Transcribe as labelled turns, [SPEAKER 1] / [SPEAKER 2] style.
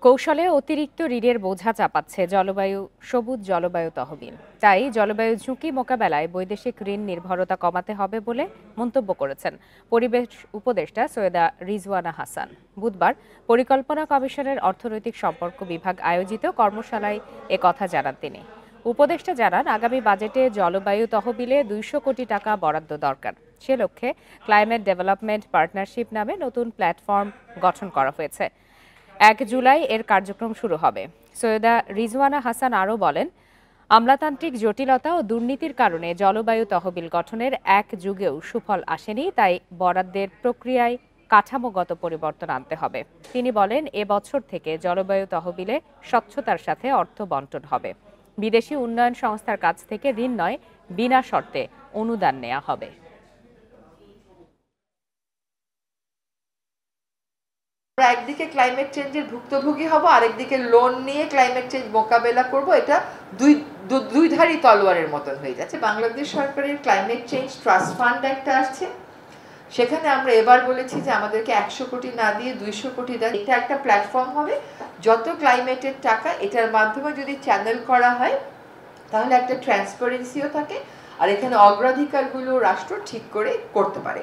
[SPEAKER 1] কৌশলে অতিরিক্ত ঋণের বোঝা চাপাচ্ছে সবুজ জলবায়ু তহবিল। তাই জলবায়ু ঝুঁকি মোকাবেলায় বৈদেশিক ঋণ নির্ভরতা কমাতে হবে বলে মন্তব্য করেছেন পরিবেশ উপদেষ্টা সৈয়দা রিজওয়ানা হাসান। বুধবার পরিকল্পনা কমিশনের অর্থনৈতিক সম্পর্ক বিভাগ আয়োজিত কর্মশালায় কথা জানান তিনি। উপদেষ্টা জানান, আগামী বাজেটে জলবায়ু তহবিলে ২০০ কোটি টাকা বরাদ্দ দরকার। সে লক্ষ্যে ক্লাইমেট ডেভেলপমেন্ট পার্টনারশিপ নামে নতুন প্ল্যাটফর্ম গঠন করা হয়েছে। ১ জুলাই এর কার্যক্রম শুরু হবে। সৈয়দা রিজওয়ানা হাসান আরও বলেন, আমলাতান্ত্রিক জটিলতা ও দুর্নীতির কারণে জলবায়ু তহবিল গঠনের এক যুগেও সুফল আসেনি, তাই বরাদ্দের প্রক্রিয়ায় কাঠামোগত পরিবর্তন আনতে হবে। তিনি বলেন, বছর থেকে জলবায়ু তহবিলে স্বচ্ছতার সাথে অর্থ বন্টন হবে। বিদেশি উন্নয়ন সংস্থার কাছ থেকে ঋণ নয়, বিনা শর্তে অনুদান নেওয়া হবে।
[SPEAKER 2] আমরা একদিকে ক্লাইমেট চেঞ্জের ভুক্তভোগী হব, আরেকদিকে লোন নিয়ে ক্লাইমেট চেঞ্জ মোকাবেলা করব। এটা দুই ধারী তলোয়ারের মতন হয়ে যাচ্ছে। বাংলাদেশ সরকারের ক্লাইমেট চেঞ্জ ট্রাস্ট ফান্ড একটা আসছে, সেখানে আমরা এবার বলেছি যে আমাদেরকে ১০০ কোটি না দিয়ে ২০০ কোটি দেন। এটা একটা প্ল্যাটফর্ম হবে, যত ক্লাইমেটের টাকা এটার মাধ্যমে যদি চ্যানেল করা হয় তাহলে একটা ট্রান্সপারেন্সিও থাকে, আর এখানে অগ্রাধিকারগুলো রাষ্ট্র ঠিক করে করতে পারে।